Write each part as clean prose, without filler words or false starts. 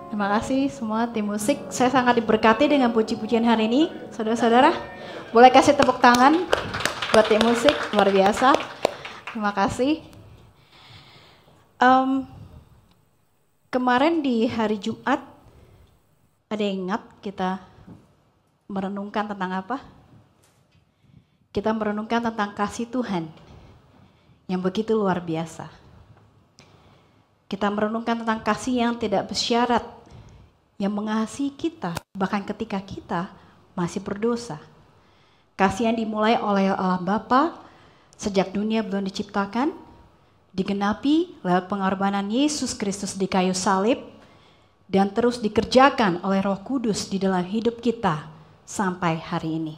Terima kasih semua tim musik. Saya sangat diberkati dengan puji-pujian hari ini. Saudara-saudara, boleh kasih tepuk tangan buat tim musik, luar biasa. Terima kasih. Kemarin di hari Jumat, ada yang ingat kita merenungkan tentang apa? Kita merenungkan tentang kasih Tuhan yang begitu luar biasa. Kita merenungkan tentang kasih yang tidak bersyarat, yang mengasihi kita bahkan ketika kita masih berdosa. Kasih yang dimulai oleh Allah Bapa sejak dunia belum diciptakan, digenapi lewat pengorbanan Yesus Kristus di kayu salib, dan terus dikerjakan oleh Roh Kudus di dalam hidup kita sampai hari ini.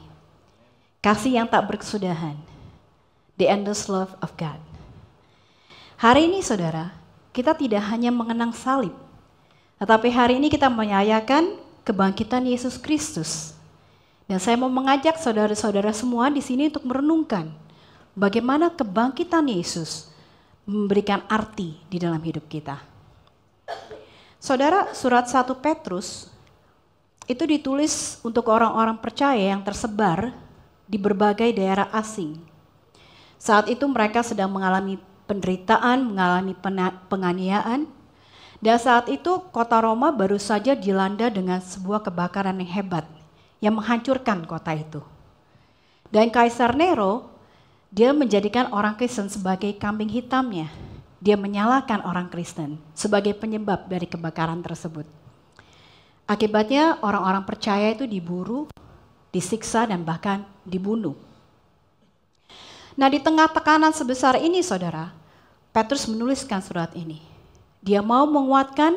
Kasih yang tak berkesudahan, the endless love of God. Hari ini saudara, kita tidak hanya mengenang salib, tetapi hari ini kita merayakan kebangkitan Yesus Kristus. Dan saya mau mengajak saudara-saudara semua di sini untuk merenungkan bagaimana kebangkitan Yesus memberikan arti di dalam hidup kita. Saudara, surat 1 Petrus itu ditulis untuk orang-orang percaya yang tersebar di berbagai daerah asing. Saat itu mereka sedang mengalami penderitaan, mengalami penganiayaan, dan saat itu kota Roma baru saja dilanda dengan sebuah kebakaran yang hebat yang menghancurkan kota itu. Dan Kaisar Nero, dia menjadikan orang Kristen sebagai kambing hitamnya. Dia menyalahkan orang Kristen sebagai penyebab dari kebakaran tersebut. Akibatnya orang-orang percaya itu diburu, disiksa, dan bahkan dibunuh. Nah, di tengah tekanan sebesar ini saudara, Petrus menuliskan surat ini. Dia mau menguatkan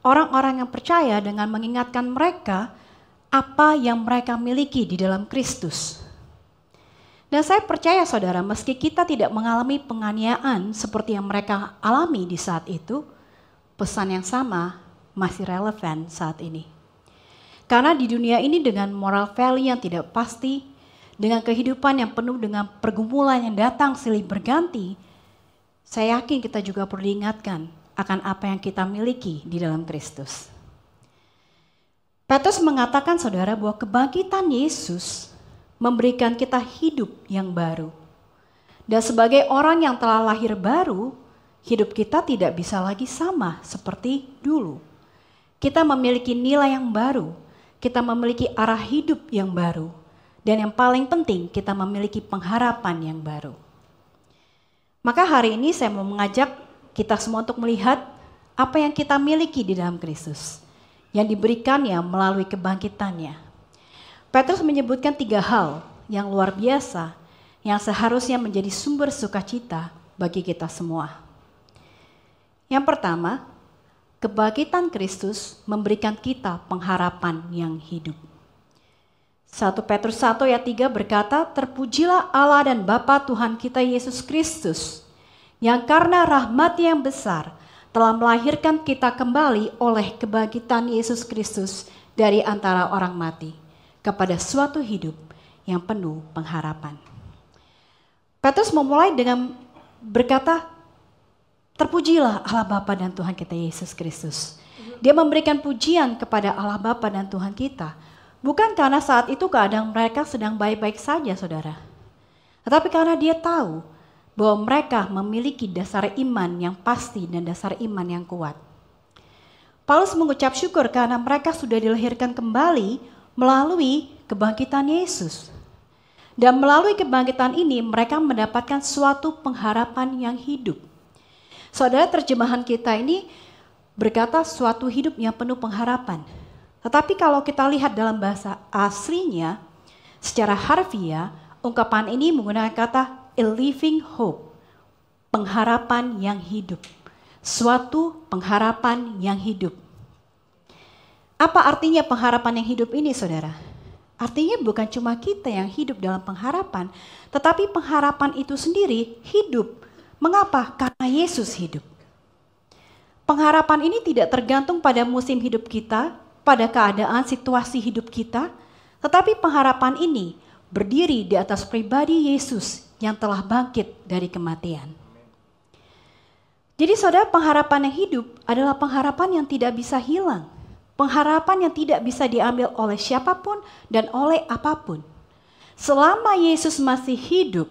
orang-orang yang percaya dengan mengingatkan mereka apa yang mereka miliki di dalam Kristus. Dan saya percaya saudara, meski kita tidak mengalami penganiayaan seperti yang mereka alami di saat itu, pesan yang sama masih relevan saat ini. Karena di dunia ini dengan moral value yang tidak pasti, dengan kehidupan yang penuh dengan pergumulan yang datang silih berganti, saya yakin kita juga perlu diingatkan akan apa yang kita miliki di dalam Kristus. Petrus mengatakan saudara bahwa kebangkitan Yesus memberikan kita hidup yang baru. Dan sebagai orang yang telah lahir baru, hidup kita tidak bisa lagi sama seperti dulu. Kita memiliki nilai yang baru, kita memiliki arah hidup yang baru, dan yang paling penting kita memiliki pengharapan yang baru. Maka hari ini saya mau mengajak kita semua untuk melihat apa yang kita miliki di dalam Kristus, yang diberikannya melalui kebangkitannya. Petrus menyebutkan 3 hal yang luar biasa yang seharusnya menjadi sumber sukacita bagi kita semua. Yang pertama, kebangkitan Kristus memberikan kita pengharapan yang hidup. 1 Petrus 1 ayat 3 berkata, "Terpujilah Allah dan Bapa Tuhan kita Yesus Kristus, yang karena rahmat yang besar telah melahirkan kita kembali oleh kebangkitan Yesus Kristus dari antara orang mati, kepada suatu hidup yang penuh pengharapan." Petrus memulai dengan berkata, "Terpujilah Allah Bapa dan Tuhan kita Yesus Kristus." Dia memberikan pujian kepada Allah Bapa dan Tuhan kita, bukan karena saat itu keadaan mereka sedang baik-baik saja saudara, tetapi karena dia tahu bahwa mereka memiliki dasar iman yang pasti dan dasar iman yang kuat. Paulus mengucap syukur karena mereka sudah dilahirkan kembali melalui kebangkitan Yesus. Dan melalui kebangkitan ini mereka mendapatkan suatu pengharapan yang hidup. Saudara, terjemahan kita ini berkata suatu hidup yang penuh pengharapan. Tetapi kalau kita lihat dalam bahasa aslinya, secara harfiah, ungkapan ini menggunakan kata a living hope, pengharapan yang hidup. Suatu pengharapan yang hidup. Apa artinya pengharapan yang hidup ini saudara? Artinya bukan cuma kita yang hidup dalam pengharapan, tetapi pengharapan itu sendiri hidup. Mengapa? Karena Yesus hidup. Pengharapan ini tidak tergantung pada musim hidup kita, pada keadaan situasi hidup kita, tetapi pengharapan ini berdiri di atas pribadi Yesus yang telah bangkit dari kematian. Jadi saudara, pengharapan yang hidup adalah pengharapan yang tidak bisa hilang. Pengharapan yang tidak bisa diambil oleh siapapun dan oleh apapun. Selama Yesus masih hidup,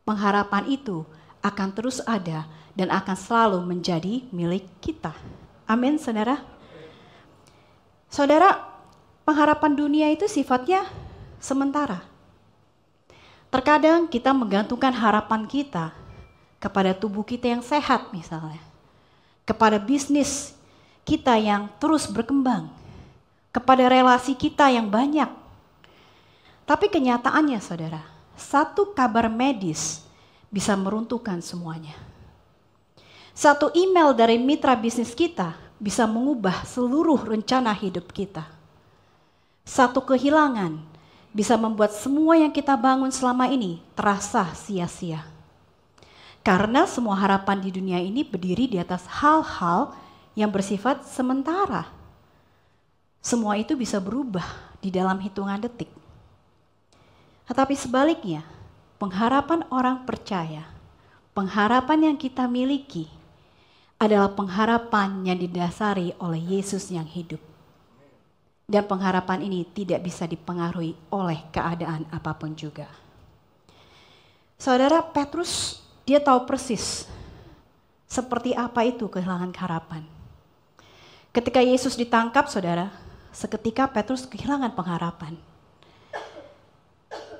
pengharapan itu akan terus ada dan akan selalu menjadi milik kita. Amin, saudara. Saudara, pengharapan dunia itu sifatnya sementara. Terkadang kita menggantungkan harapan kita kepada tubuh kita yang sehat misalnya, kepada bisnis kita yang terus berkembang, kepada relasi kita yang banyak. Tapi kenyataannya saudara, satu kabar medis bisa meruntuhkan semuanya. Satu email dari mitra bisnis kita bisa mengubah seluruh rencana hidup kita. Satu kehilangan bisa membuat semua yang kita bangun selama ini terasa sia-sia. Karena semua harapan di dunia ini berdiri di atas hal-hal yang bersifat sementara. Semua itu bisa berubah di dalam hitungan detik. Tetapi sebaliknya, pengharapan orang percaya, pengharapan yang kita miliki adalah pengharapan yang didasari oleh Yesus yang hidup. Dan pengharapan ini tidak bisa dipengaruhi oleh keadaan apapun juga. Saudara, Petrus dia tahu persis seperti apa itu kehilangan harapan. Ketika Yesus ditangkap, saudara, seketika Petrus kehilangan pengharapan.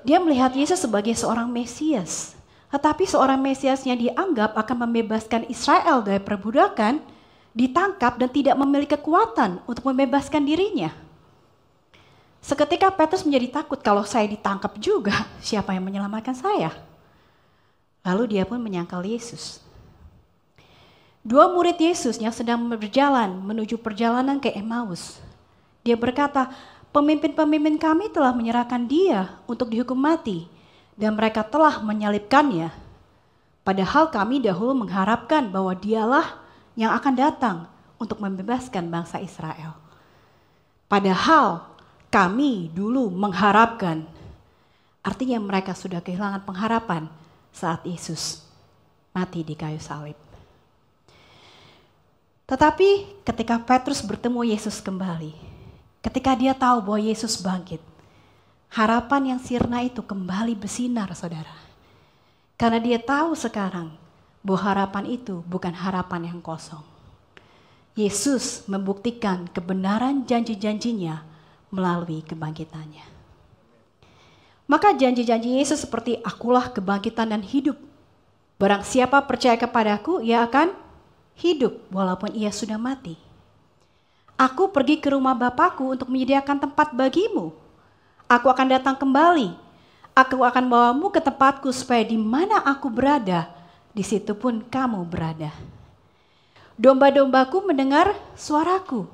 Dia melihat Yesus sebagai seorang Mesias. Tetapi seorang Mesias yang dianggap akan membebaskan Israel dari perbudakan, ditangkap dan tidak memiliki kekuatan untuk membebaskan dirinya. Seketika Petrus menjadi takut, kalau saya ditangkap juga, siapa yang menyelamatkan saya? Lalu dia pun menyangkal Yesus. Dua murid Yesus yang sedang berjalan menuju perjalanan ke Emmaus. Dia berkata, pemimpin-pemimpin kami telah menyerahkan dia untuk dihukum mati. Dan mereka telah menyalibkannya. Padahal kami dahulu mengharapkan bahwa dialah yang akan datang untuk membebaskan bangsa Israel. Padahal kami dulu mengharapkan. Artinya mereka sudah kehilangan pengharapan saat Yesus mati di kayu salib. Tetapi ketika Petrus bertemu Yesus kembali, ketika dia tahu bahwa Yesus bangkit, harapan yang sirna itu kembali bersinar, saudara. Karena dia tahu sekarang bahwa harapan itu bukan harapan yang kosong. Yesus membuktikan kebenaran janji-janjinya melalui kebangkitannya. Maka janji-janji Yesus seperti akulah kebangkitan dan hidup. Barang siapa percaya kepadaku, ia akan hidup walaupun ia sudah mati. Aku pergi ke rumah Bapakku untuk menyediakan tempat bagimu. Aku akan datang kembali. Aku akan bawamu ke tempatku supaya di mana aku berada, di situ pun kamu berada. Domba-dombaku mendengar suaraku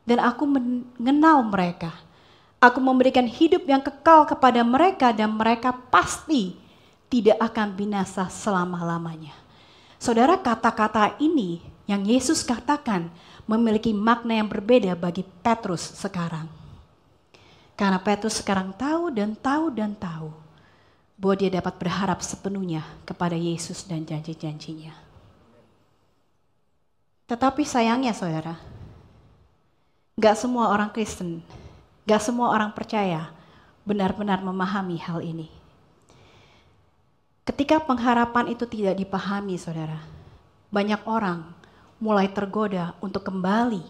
dan aku mengenal mereka. Aku memberikan hidup yang kekal kepada mereka dan mereka pasti tidak akan binasa selama-lamanya. Saudara, kata-kata ini yang Yesus katakan memiliki makna yang berbeda bagi Petrus sekarang. Karena Petrus sekarang tahu bahwa dia dapat berharap sepenuhnya kepada Yesus dan janji-janjinya. Tetapi sayangnya saudara, gak semua orang Kristen, gak semua orang percaya benar-benar memahami hal ini. Ketika pengharapan itu tidak dipahami saudara, banyak orang mulai tergoda untuk kembali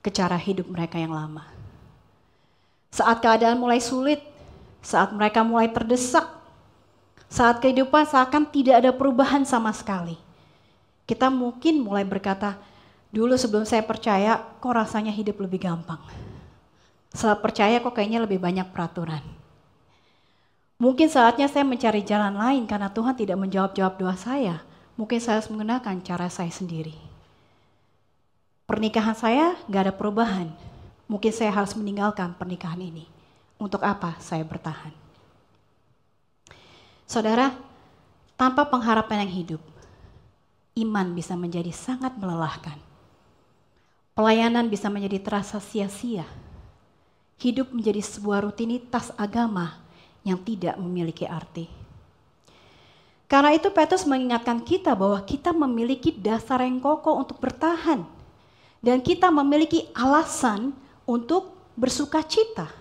ke cara hidup mereka yang lama. Saat keadaan mulai sulit, saat mereka mulai terdesak, saat kehidupan seakan tidak ada perubahan sama sekali, kita mungkin mulai berkata, dulu sebelum saya percaya kok rasanya hidup lebih gampang. Setelah percaya kok kayaknya lebih banyak peraturan. Mungkin saatnya saya mencari jalan lain karena Tuhan tidak menjawab doa saya. Mungkin saya harus menggunakan cara saya sendiri. Pernikahan saya gak ada perubahan. Mungkin saya harus meninggalkan pernikahan ini. Untuk apa saya bertahan? Saudara, tanpa pengharapan yang hidup, iman bisa menjadi sangat melelahkan. Pelayanan bisa menjadi terasa sia-sia. Hidup menjadi sebuah rutinitas agama yang tidak memiliki arti. Karena itu Petrus mengingatkan kita bahwa kita memiliki dasar yang kokoh untuk bertahan. Dan kita memiliki alasan untuk bersuka cita.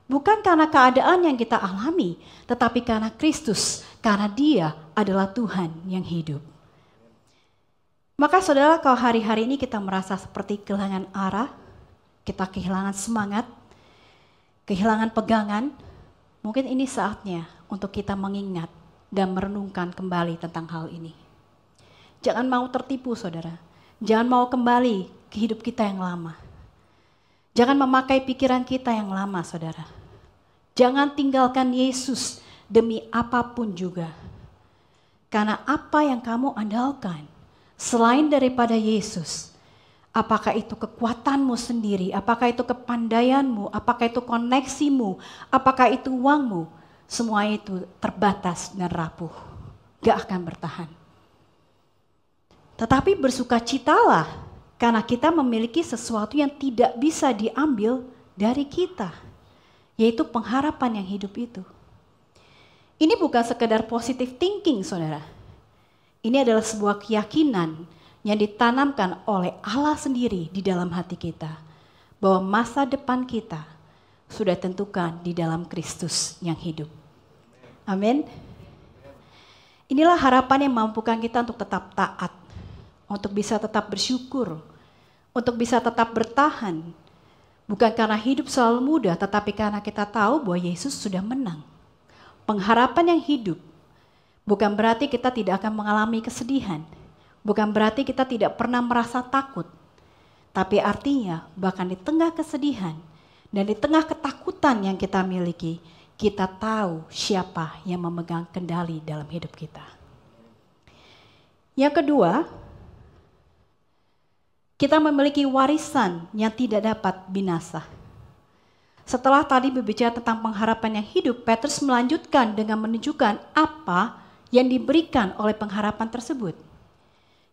Bukan karena keadaan yang kita alami, tetapi karena Kristus, karena Dia adalah Tuhan yang hidup. Maka saudara, kalau hari-hari ini kita merasa seperti kehilangan arah, kita kehilangan semangat, kehilangan pegangan, mungkin ini saatnya untuk kita mengingat dan merenungkan kembali tentang hal ini. Jangan mau tertipu saudara, jangan mau kembali ke hidup kita yang lama. Jangan memakai pikiran kita yang lama saudara. Jangan tinggalkan Yesus demi apapun juga. Karena apa yang kamu andalkan selain daripada Yesus, apakah itu kekuatanmu sendiri, apakah itu kepandaianmu, apakah itu koneksimu, apakah itu uangmu, semua itu terbatas dan rapuh, gak akan bertahan. Tetapi bersukacitalah karena kita memiliki sesuatu yang tidak bisa diambil dari kita, yaitu pengharapan yang hidup itu. Ini bukan sekedar positive thinking saudara. Ini adalah sebuah keyakinan yang ditanamkan oleh Allah sendiri di dalam hati kita, bahwa masa depan kita sudah tentukan di dalam Kristus yang hidup. Amin. Inilah harapan yang mampukan kita untuk tetap taat, untuk bisa tetap bersyukur, untuk bisa tetap bertahan. Bukan karena hidup selalu mudah, tetapi karena kita tahu bahwa Yesus sudah menang. Pengharapan yang hidup bukan berarti kita tidak akan mengalami kesedihan, bukan berarti kita tidak pernah merasa takut, tapi artinya bahkan di tengah kesedihan dan di tengah ketakutan yang kita miliki, kita tahu siapa yang memegang kendali dalam hidup kita. Yang kedua, kita memiliki warisan yang tidak dapat binasa. Setelah tadi berbicara tentang pengharapan yang hidup, Petrus melanjutkan dengan menunjukkan apa yang diberikan oleh pengharapan tersebut,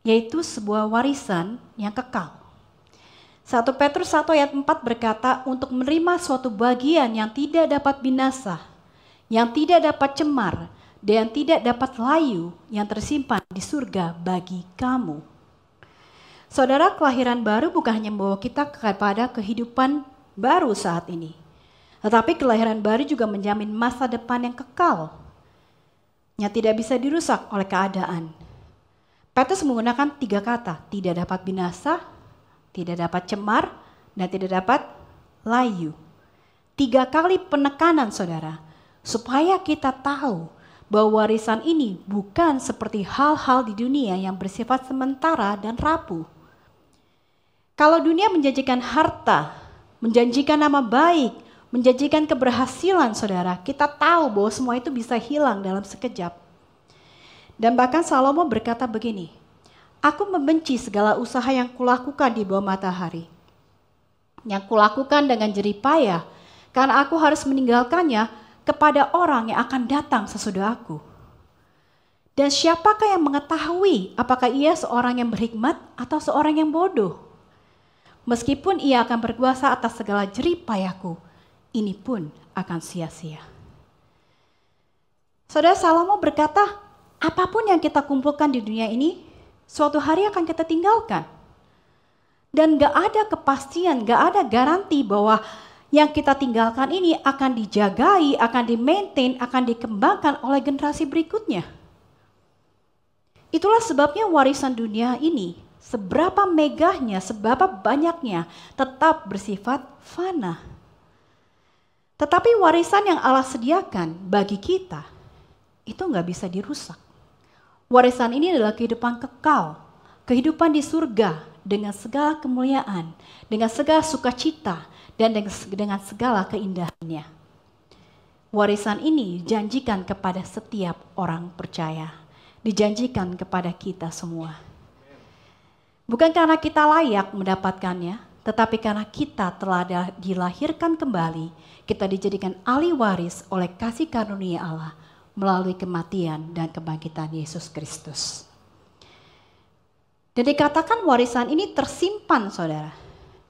yaitu sebuah warisan yang kekal. 1 Petrus 1 ayat 4 berkata, untuk menerima suatu bagian yang tidak dapat binasa, yang tidak dapat cemar, dan tidak dapat layu, yang tersimpan di surga bagi kamu. Saudara, kelahiran baru bukan hanya membawa kita kepada kehidupan baru saat ini, tetapi kelahiran baru juga menjamin masa depan yang kekal, yang tidak bisa dirusak oleh keadaan. Petrus menggunakan 3 kata, tidak dapat binasa, tidak dapat cemar, dan tidak dapat layu. 3 kali penekanan saudara, supaya kita tahu bahwa warisan ini bukan seperti hal-hal di dunia yang bersifat sementara dan rapuh. Kalau dunia menjanjikan harta, menjanjikan nama baik, menjanjikan keberhasilan saudara, kita tahu bahwa semua itu bisa hilang dalam sekejap. Dan bahkan Salomo berkata begini, aku membenci segala usaha yang kulakukan di bawah matahari, yang kulakukan dengan jerih payah, karena aku harus meninggalkannya kepada orang yang akan datang sesudah aku. Dan siapakah yang mengetahui apakah ia seorang yang berhikmat atau seorang yang bodoh? Meskipun ia akan berkuasa atas segala jerih payahku, ini pun akan sia-sia. Saudara, Salomo berkata, apapun yang kita kumpulkan di dunia ini, suatu hari akan kita tinggalkan. Dan gak ada kepastian, gak ada garansi bahwa yang kita tinggalkan ini akan dijagai, akan di-maintain, akan dikembangkan oleh generasi berikutnya. Itulah sebabnya warisan dunia ini, seberapa megahnya, seberapa banyaknya, tetap bersifat fana. Tetapi warisan yang Allah sediakan bagi kita, itu gak bisa dirusak. Warisan ini adalah kehidupan kekal, kehidupan di surga dengan segala kemuliaan, dengan segala sukacita, dan dengan segala keindahannya. Warisan ini dijanjikan kepada setiap orang percaya, dijanjikan kepada kita semua. Bukan karena kita layak mendapatkannya, tetapi karena kita telah dilahirkan kembali, kita dijadikan ahli waris oleh kasih karunia Allah melalui kematian dan kebangkitan Yesus Kristus. Dan dikatakan warisan ini tersimpan, saudara.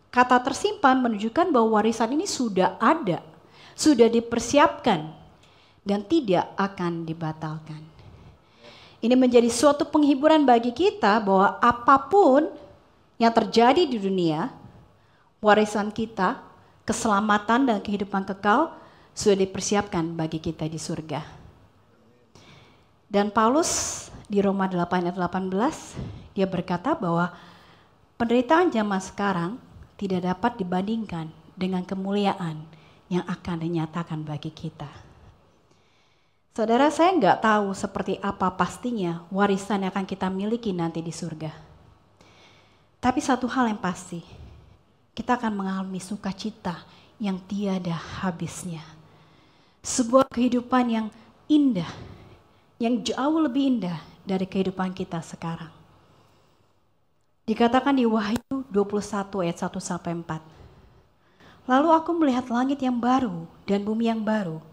Kata tersimpan menunjukkan bahwa warisan ini sudah ada, sudah dipersiapkan, dan tidak akan dibatalkan. Ini menjadi suatu penghiburan bagi kita bahwa apapun yang terjadi di dunia, warisan kita, keselamatan dan kehidupan kekal sudah dipersiapkan bagi kita di surga. Dan Paulus di Roma 8 ayat 18, dia berkata bahwa penderitaan zaman sekarang tidak dapat dibandingkan dengan kemuliaan yang akan dinyatakan bagi kita. Saudara, saya nggak tahu seperti apa pastinya warisan yang akan kita miliki nanti di surga. Tapi satu hal yang pasti, kita akan mengalami sukacita yang tiada habisnya. Sebuah kehidupan yang indah, yang jauh lebih indah dari kehidupan kita sekarang. Dikatakan di Wahyu 21 ayat 1-4. Lalu aku melihat langit yang baru dan bumi yang baru.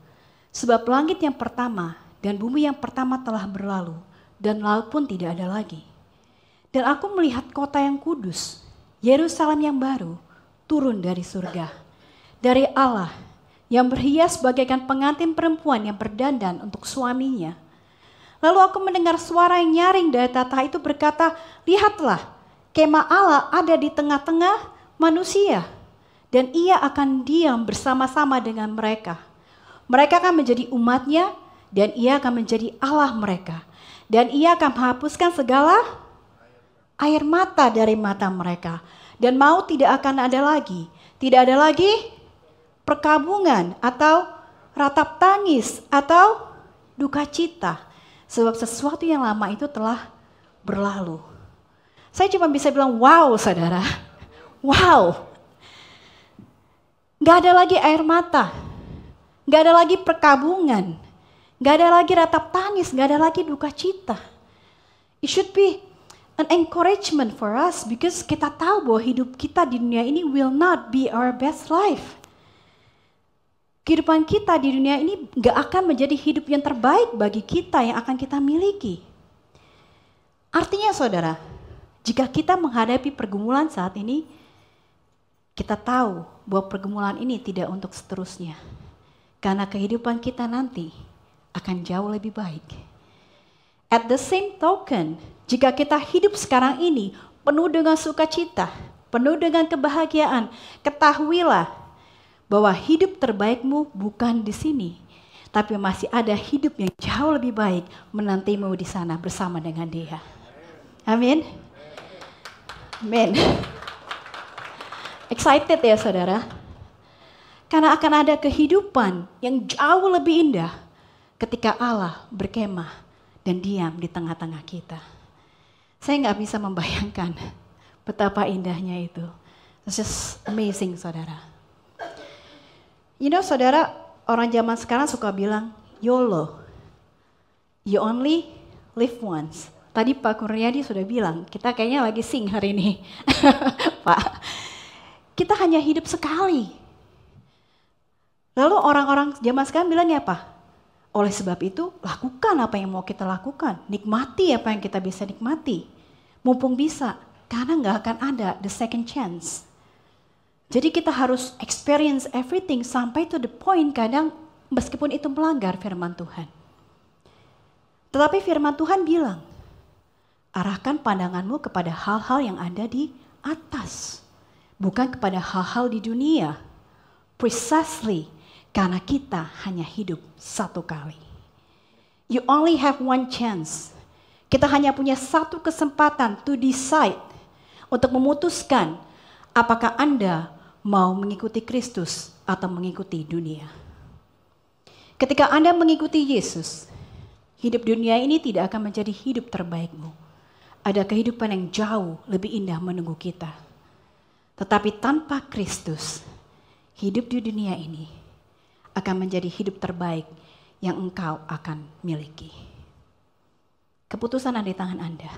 Sebab langit yang pertama dan bumi yang pertama telah berlalu, dan laut pun tidak ada lagi. Dan aku melihat kota yang kudus, Yerusalem yang baru, turun dari surga, dari Allah, yang berhias bagaikan pengantin perempuan yang berdandan untuk suaminya. Lalu aku mendengar suara yang nyaring dari tahta itu berkata, lihatlah, kemah Allah ada di tengah-tengah manusia, dan ia akan diam bersama-sama dengan mereka. Mereka akan menjadi umatnya, dan ia akan menjadi Allah mereka. Dan ia akan menghapuskan segala air mata dari mata mereka. Dan maut tidak akan ada lagi. Tidak ada lagi perkabungan atau ratap tangis atau duka cita. Sebab sesuatu yang lama itu telah berlalu. Saya cuma bisa bilang, wow saudara. Wow. Gak ada lagi air mata. Gak ada lagi perkabungan, gak ada lagi ratap tangis, gak ada lagi duka cita. It should be an encouragement for us because kita tahu bahwa hidup kita di dunia ini will not be our best life. Kehidupan kita di dunia ini gak akan menjadi hidup yang terbaik bagi kita yang akan kita miliki. Artinya saudara, jika kita menghadapi pergumulan saat ini, kita tahu bahwa pergumulan ini tidak untuk seterusnya. Karena kehidupan kita nanti akan jauh lebih baik. At the same token, jika kita hidup sekarang ini penuh dengan sukacita, penuh dengan kebahagiaan, ketahuilah bahwa hidup terbaikmu bukan di sini, tapi masih ada hidup yang jauh lebih baik menantimu di sana bersama dengan Dia. Amin. Amin. Excited ya saudara? Karena akan ada kehidupan yang jauh lebih indah ketika Allah berkemah dan diam di tengah-tengah kita. Saya nggak bisa membayangkan betapa indahnya itu. It's just amazing saudara. You know saudara, orang zaman sekarang suka bilang, YOLO, you only live once. Tadi Pak Kurniadi sudah bilang, kita kayaknya lagi sing hari ini. Pak, kita hanya hidup sekali. Lalu orang-orang zaman sekarang bilangnya apa? Oleh sebab itu, lakukan apa yang mau kita lakukan. Nikmati apa yang kita bisa nikmati. Mumpung bisa, karena nggak akan ada the second chance. Jadi kita harus experience everything sampai to the point kadang meskipun itu melanggar firman Tuhan. Tetapi firman Tuhan bilang, arahkan pandanganmu kepada hal-hal yang ada di atas. Bukan kepada hal-hal di dunia. Precisely. Karena kita hanya hidup satu kali. You only have one chance. Kita hanya punya satu kesempatan to decide. Untuk memutuskan apakah Anda mau mengikuti Kristus atau mengikuti dunia. Ketika Anda mengikuti Yesus, hidup dunia ini tidak akan menjadi hidup terbaikmu. Ada kehidupan yang jauh lebih indah menunggu kita. Tetapi tanpa Kristus, hidup di dunia ini akan menjadi hidup terbaik yang engkau akan miliki. Keputusan ada di tangan Anda.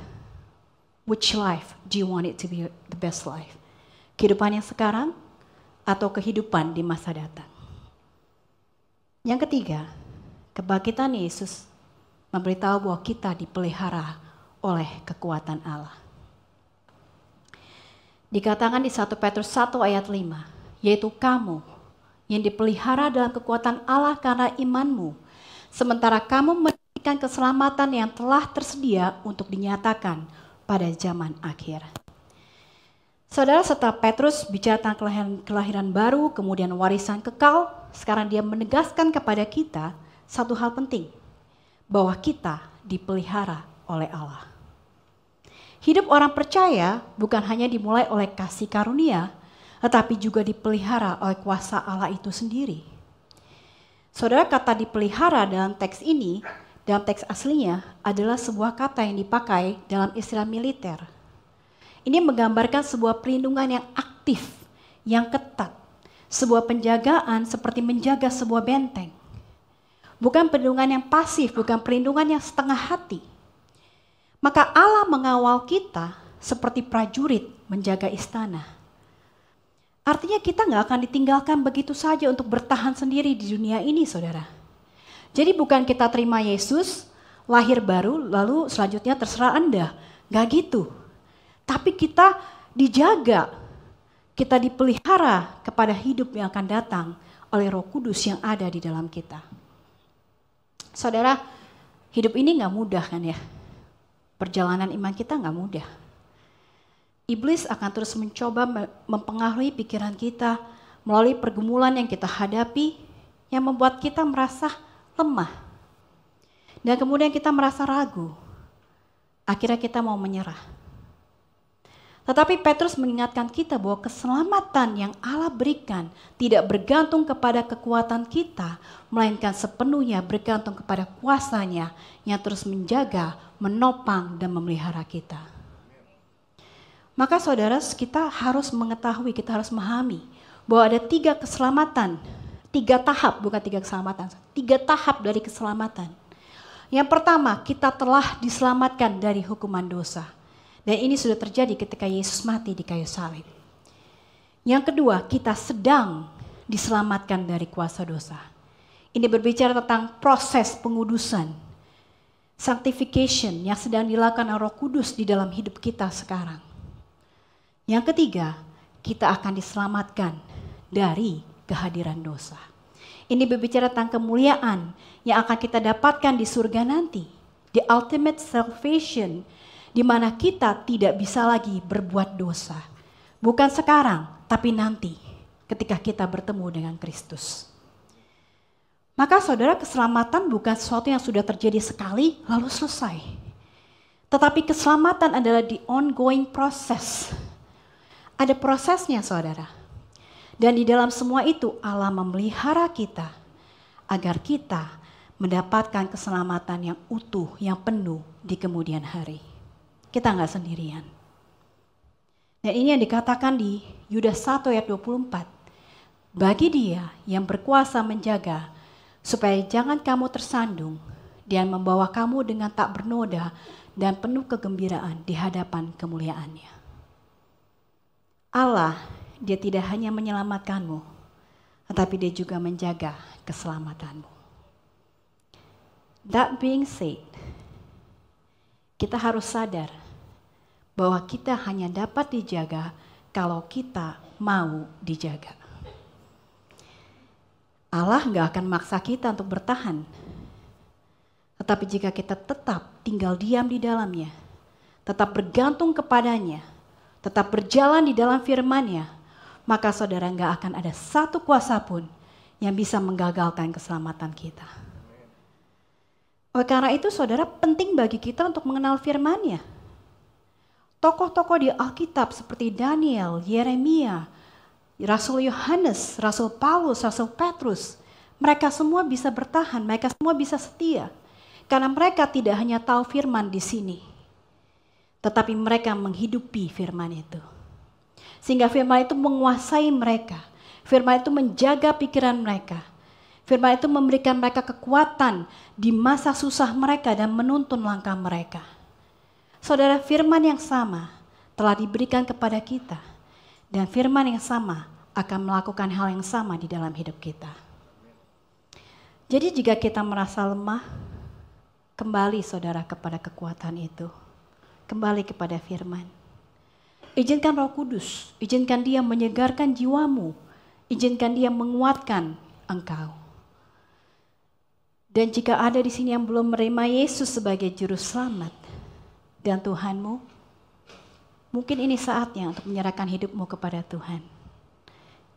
Which life do you want it to be the best life? Kehidupan yang sekarang atau kehidupan di masa datang? Yang ketiga, kebangkitan Yesus memberitahu bahwa kita dipelihara oleh kekuatan Allah. Dikatakan di 1 Petrus 1 ayat 5, yaitu kamu yang dipelihara dalam kekuatan Allah karena imanmu, sementara kamu memiliki menantikan keselamatan yang telah tersedia untuk dinyatakan pada zaman akhir. Saudara, setelah Petrus bicara tentang kelahiran baru, kemudian warisan kekal, sekarang dia menegaskan kepada kita satu hal penting, bahwa kita dipelihara oleh Allah. Hidup orang percaya bukan hanya dimulai oleh kasih karunia, tetapi juga dipelihara oleh kuasa Allah itu sendiri. Saudara, kata dipelihara dalam teks ini, dalam teks aslinya adalah sebuah kata yang dipakai dalam istilah militer. Ini menggambarkan sebuah perlindungan yang aktif, yang ketat. Sebuah penjagaan seperti menjaga sebuah benteng. Bukan perlindungan yang pasif, bukan perlindungan yang setengah hati. Maka Allah mengawal kita seperti prajurit menjaga istana. Artinya kita nggak akan ditinggalkan begitu saja untuk bertahan sendiri di dunia ini, saudara. Jadi bukan kita terima Yesus, lahir baru, lalu selanjutnya terserah Anda. Nggak gitu. Tapi kita dijaga, kita dipelihara kepada hidup yang akan datang oleh Roh Kudus yang ada di dalam kita. Saudara, hidup ini nggak mudah kan ya? Perjalanan iman kita nggak mudah. Iblis akan terus mencoba mempengaruhi pikiran kita melalui pergumulan yang kita hadapi yang membuat kita merasa lemah. Dan kemudian kita merasa ragu. Akhirnya kita mau menyerah. Tetapi Petrus mengingatkan kita bahwa keselamatan yang Allah berikan tidak bergantung kepada kekuatan kita, melainkan sepenuhnya bergantung kepada kuasa-Nya yang terus menjaga, menopang, dan memelihara kita. Maka saudara, kita harus mengetahui, kita harus memahami bahwa ada 3 keselamatan, 3 tahap, bukan 3 keselamatan, 3 tahap dari keselamatan. Yang pertama, kita telah diselamatkan dari hukuman dosa. Dan ini sudah terjadi ketika Yesus mati di kayu salib. Yang kedua, kita sedang diselamatkan dari kuasa dosa. Ini berbicara tentang proses pengudusan, sanctification yang sedang dilakukan oleh Roh Kudus di dalam hidup kita sekarang. Yang ketiga, kita akan diselamatkan dari kehadiran dosa. Ini berbicara tentang kemuliaan yang akan kita dapatkan di surga nanti. The ultimate salvation, di mana kita tidak bisa lagi berbuat dosa. Bukan sekarang, tapi nanti ketika kita bertemu dengan Kristus. Maka saudara, keselamatan bukan sesuatu yang sudah terjadi sekali lalu selesai. Tetapi keselamatan adalah the ongoing process. Ada prosesnya, saudara. Dan di dalam semua itu Allah memelihara kita agar kita mendapatkan keselamatan yang utuh, yang penuh di kemudian hari. Kita nggak sendirian. Dan ini yang dikatakan di Yudas 1 ayat 24. Bagi Dia yang berkuasa menjaga supaya jangan kamu tersandung dan membawa kamu dengan tak bernoda dan penuh kegembiraan di hadapan kemuliaan-Nya. Allah, Dia tidak hanya menyelamatkanmu, tetapi Dia juga menjaga keselamatanmu. That being said, kita harus sadar bahwa kita hanya dapat dijaga kalau kita mau dijaga. Allah gak akan maksa kita untuk bertahan. Tetapi jika kita tetap tinggal diam di dalamnya, tetap bergantung kepadanya, tetap berjalan di dalam firman-Nya, maka saudara gak akan ada satu kuasa pun yang bisa menggagalkan keselamatan kita. Oleh karena itu saudara, penting bagi kita untuk mengenal firman-Nya. Tokoh-tokoh di Alkitab seperti Daniel, Yeremia, Rasul Yohanes, Rasul Paulus, Rasul Petrus, mereka semua bisa bertahan, mereka semua bisa setia. Karena mereka tidak hanya tahu firman di sini, tetapi mereka menghidupi firman itu. Sehingga firman itu menguasai mereka, firman itu menjaga pikiran mereka, firman itu memberikan mereka kekuatan di masa susah mereka dan menuntun langkah mereka. Saudara, firman yang sama telah diberikan kepada kita. Dan firman yang sama akan melakukan hal yang sama di dalam hidup kita. Jadi jika kita merasa lemah, kembali saudara kepada kekuatan itu. Kembali kepada firman. Izinkan Roh Kudus, izinkan Dia menyegarkan jiwamu. Izinkan Dia menguatkan engkau. Dan jika ada di sini yang belum menerima Yesus sebagai juru selamat dan Tuhanmu, mungkin ini saatnya untuk menyerahkan hidupmu kepada Tuhan.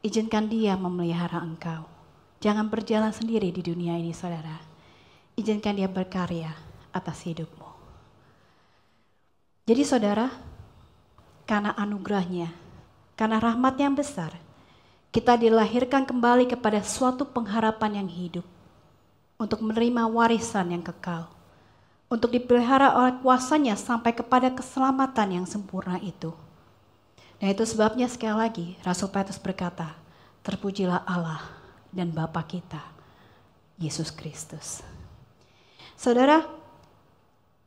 Izinkan Dia memelihara engkau. Jangan berjalan sendiri di dunia ini, saudara. Izinkan Dia berkarya atas hidupmu. Jadi saudara, karena anugerahnya, karena rahmat yang besar, kita dilahirkan kembali kepada suatu pengharapan yang hidup, untuk menerima warisan yang kekal, untuk dipelihara oleh kuasanya sampai kepada keselamatan yang sempurna itu. Nah itu sebabnya sekali lagi Rasul Petrus berkata, terpujilah Allah dan Bapa kita, Yesus Kristus. Saudara,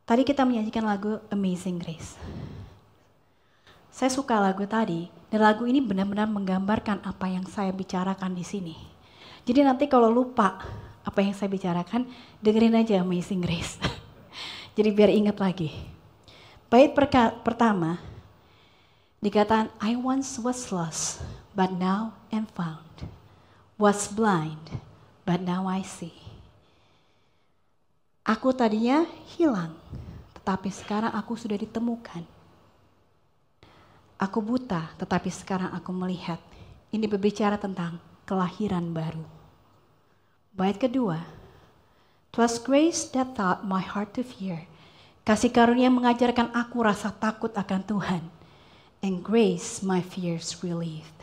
tadi kita menyanyikan lagu Amazing Grace. Saya suka lagu tadi, dan lagu ini benar-benar menggambarkan apa yang saya bicarakan di sini. Jadi nanti kalau lupa apa yang saya bicarakan, dengerin aja Amazing Grace. Jadi biar ingat lagi. Bait pertama, dikatakan, I once was lost, but now am found. Was blind, but now I see. Aku tadinya hilang, tetapi sekarang aku sudah ditemukan. Aku buta, tetapi sekarang aku melihat. Ini berbicara tentang kelahiran baru. Bait kedua, 'Twas grace that taught my heart to fear. Kasih karunia mengajarkan aku rasa takut akan Tuhan. And grace my fears relieved.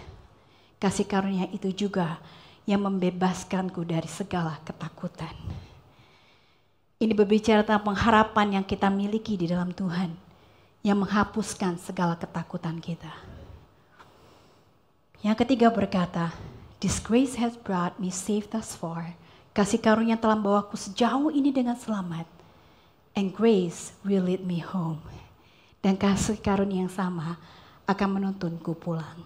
Kasih karunia itu juga yang membebaskanku dari segala ketakutan. Ini berbicara tentang pengharapan yang kita miliki di dalam Tuhan, yang menghapuskan segala ketakutan kita. Yang ketiga berkata, This grace has brought me safe thus far. Kasih karunia telah membawaku sejauh ini dengan selamat. And grace will lead me home. Dan kasih karunia yang sama akan menuntunku pulang.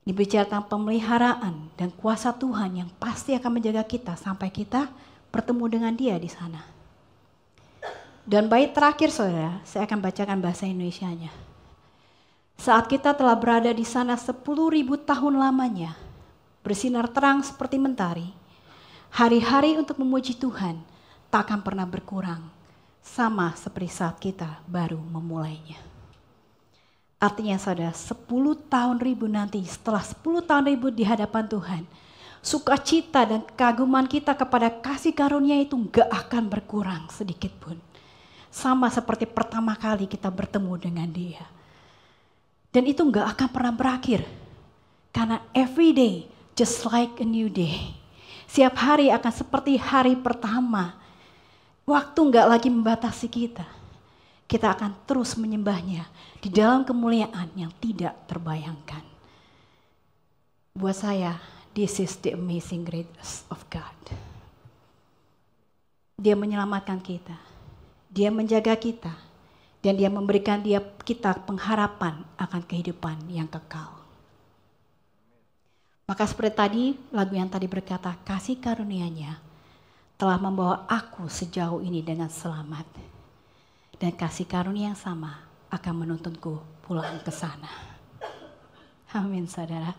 Ini bicara tentang pemeliharaan dan kuasa Tuhan yang pasti akan menjaga kita sampai kita bertemu dengan Dia di sana. Dan bait terakhir saudara, saya akan bacakan bahasa Indonesianya. Saat kita telah berada di sana 10.000 tahun lamanya, bersinar terang seperti mentari, hari-hari untuk memuji Tuhan tak akan pernah berkurang, sama seperti saat kita baru memulainya. Artinya saudara, 10 tahun ribu nanti, setelah 10 tahun ribu di hadapan Tuhan, sukacita dan kekaguman kita kepada kasih karunia itu gak akan berkurang sedikit pun. Sama seperti pertama kali kita bertemu dengan Dia. Dan itu gak akan pernah berakhir. Karena every day just like a new day. Setiap hari akan seperti hari pertama. Waktu gak lagi membatasi kita. Kita akan terus menyembahnya di dalam kemuliaan yang tidak terbayangkan. Buat saya, this is the amazing grace of God. Dia menyelamatkan kita. Dia menjaga kita. Dan Dia memberikan kita pengharapan akan kehidupan yang kekal. Maka seperti tadi, lagu yang tadi berkata, kasih karunia-Nya telah membawa aku sejauh ini dengan selamat. Dan kasih karunia yang sama akan menuntunku pulang ke sana. Amin, saudara.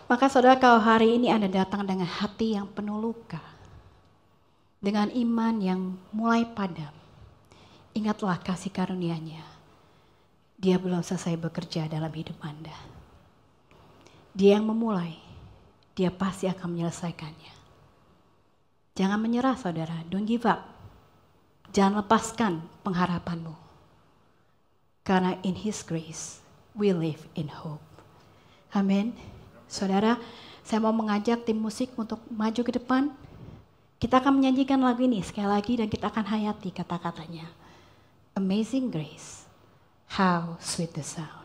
Maka saudara, kalau hari ini Anda datang dengan hati yang penuh luka, dengan iman yang mulai padam, ingatlah kasih karunia-Nya. Dia belum selesai bekerja dalam hidup Anda. Dia yang memulai, Dia pasti akan menyelesaikannya. Jangan menyerah saudara, don't give up. Jangan lepaskan pengharapanmu. Karena in His grace, we live in hope. Amin. Saudara, saya mau mengajak tim musik untuk maju ke depan. Kita akan menyanyikan lagu ini sekali lagi dan kita akan hayati kata-katanya. Amazing grace, how sweet the sound.